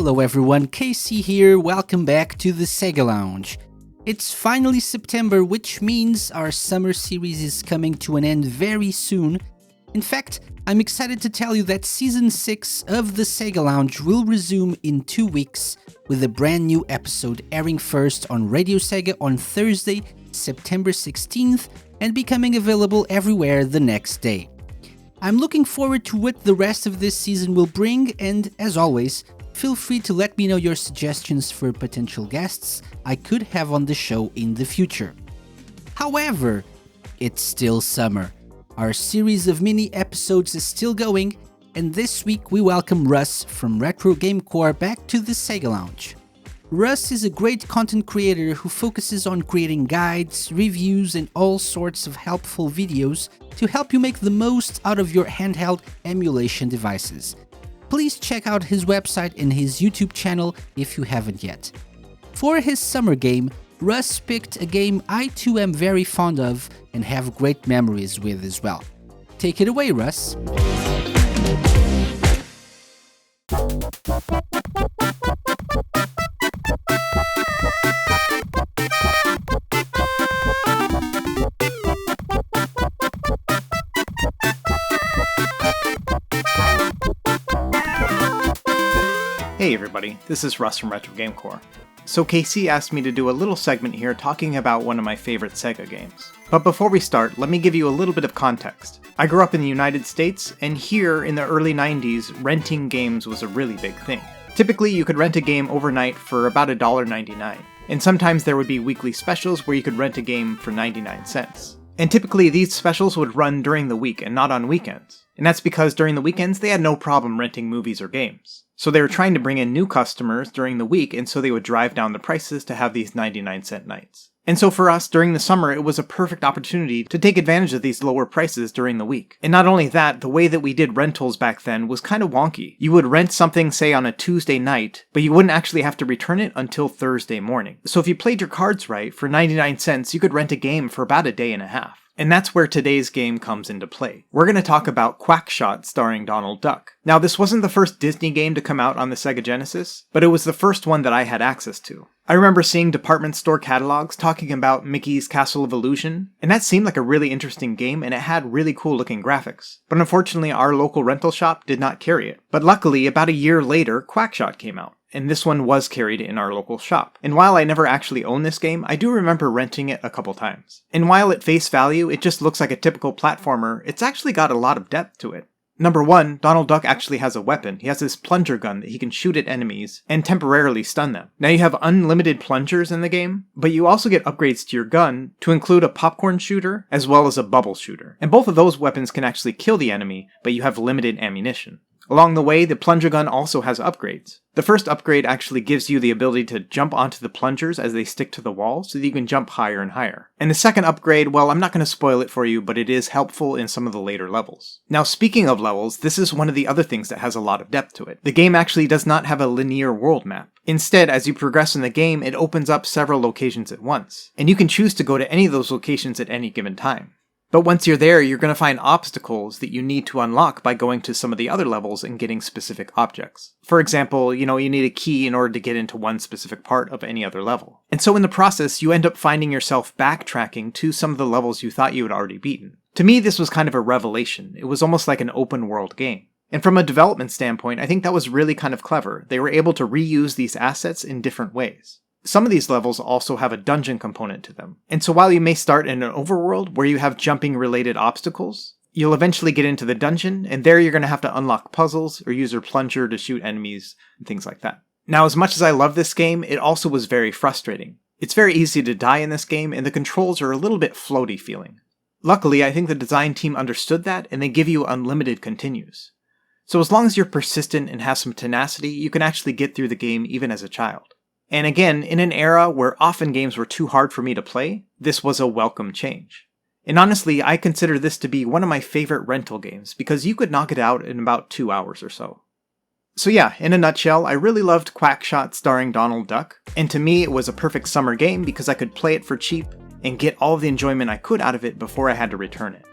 Hello everyone, Casey here, welcome back to the Sega Lounge. It's finally September, which means our summer series is coming to an end very soon. In fact, I'm excited to tell you that Season 6 of the Sega Lounge will resume in 2 weeks, with a brand new episode airing first on Radio Sega on Thursday, September 16th, and becoming available everywhere the next day. I'm looking forward to what the rest of this season will bring, and as always, feel free to let me know your suggestions for potential guests I could have on the show in the future. However, it's still summer. Our series of mini episodes is still going, and this week we welcome Russ from Retro Game Corps back to the Sega Lounge. Russ is a great content creator who focuses on creating guides, reviews, and all sorts of helpful videos to help you make the most out of your handheld emulation devices. Please check out his website and his YouTube channel if you haven't yet. For his summer game, Russ picked a game I too am very fond of and have great memories with as well. Take it away, Russ. Hey everybody, this is Russ from Retro Game Corps. So Casey asked me to do a little segment here talking about one of my favorite Sega games. But before we start, let me give you a little bit of context. I grew up in the United States, and here in the early 90s, renting games was a really big thing. Typically, you could rent a game overnight for about $1.99, and sometimes there would be weekly specials where you could rent a game for 99 cents. And typically these specials would run during the week and not on weekends. And that's because during the weekends they had no problem renting movies or games. So they were trying to bring in new customers during the week, and so they would drive down the prices to have these 99-cent nights. And so for us, during the summer, it was a perfect opportunity to take advantage of these lower prices during the week. And not only that, the way that we did rentals back then was kind of wonky. You would rent something, say, on a Tuesday night, but you wouldn't actually have to return it until Thursday morning. So if you played your cards right, for 99 cents, you could rent a game for about a day and a half. And that's where today's game comes into play. We're going to talk about Quackshot Starring Donald Duck. Now, this wasn't the first Disney game to come out on the Sega Genesis, but it was the first one that I had access to. I remember seeing department store catalogs talking about Mickey's Castle of Illusion, and that seemed like a really interesting game, and it had really cool looking graphics. But unfortunately, our local rental shop did not carry it. But luckily, about a year later, Quackshot came out. And this one was carried in our local shop. And while I never actually owned this game, I do remember renting it a couple times. And while at face value, it just looks like a typical platformer, it's actually got a lot of depth to it. Number one, Donald Duck actually has a weapon. He has this plunger gun that he can shoot at enemies and temporarily stun them. Now you have unlimited plungers in the game, but you also get upgrades to your gun to include a popcorn shooter as well as a bubble shooter. And both of those weapons can actually kill the enemy, but you have limited ammunition. Along the way, the plunger gun also has upgrades. The first upgrade actually gives you the ability to jump onto the plungers as they stick to the wall so that you can jump higher and higher. And the second upgrade, well, I'm not going to spoil it for you, but it is helpful in some of the later levels. Now, speaking of levels, this is one of the other things that has a lot of depth to it. The game actually does not have a linear world map. Instead, as you progress in the game, it opens up several locations at once. And you can choose to go to any of those locations at any given time. But once you're there, you're going to find obstacles that you need to unlock by going to some of the other levels and getting specific objects. For example, you need a key in order to get into one specific part of any other level. And so in the process, you end up finding yourself backtracking to some of the levels you thought you had already beaten. To me, this was kind of a revelation. It was almost like an open world game. And from a development standpoint, I think that was really kind of clever. They were able to reuse these assets in different ways. Some of these levels also have a dungeon component to them. And so while you may start in an overworld where you have jumping related obstacles, you'll eventually get into the dungeon, and there you're going to have to unlock puzzles or use your plunger to shoot enemies and things like that. Now, as much as I love this game, it also was very frustrating. It's very easy to die in this game, and the controls are a little bit floaty feeling. Luckily, I think the design team understood that, and they give you unlimited continues. So as long as you're persistent and have some tenacity, you can actually get through the game even as a child. And again, in an era where often games were too hard for me to play, this was a welcome change. And honestly, I consider this to be one of my favorite rental games because you could knock it out in about 2 hours or so. So yeah, in a nutshell, I really loved Quackshot Starring Donald Duck, and to me it was a perfect summer game because I could play it for cheap and get all the enjoyment I could out of it before I had to return it.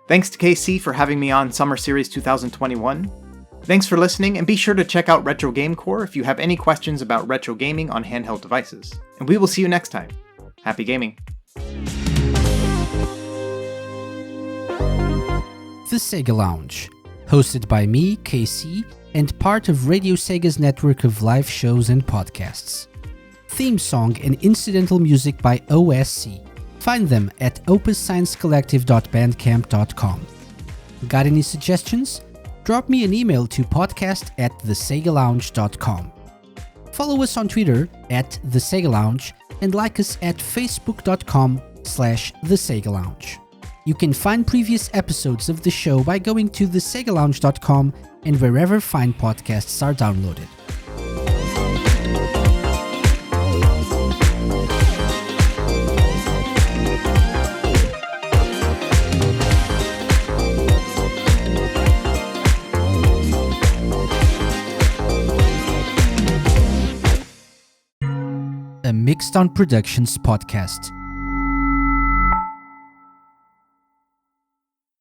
Thanks to KC for having me on Summer Series 2021. Thanks for listening, and be sure to check out Retro Game Corps if you have any questions about retro gaming on handheld devices. And we will see you next time. Happy gaming! The Sega Lounge, hosted by me, KC, and part of Radio Sega's network of live shows and podcasts. Theme song and incidental music by OSC. Find them at opussciencecollective.bandcamp.com. Got any suggestions? Drop me an email to podcast@thesegalounge.com. Follow us on Twitter @thesegalounge and like us at facebook.com/thesegalounge. You can find previous episodes of the show by going to thesegalounge.com and wherever fine podcasts are downloaded. A Mixed On Productions podcast.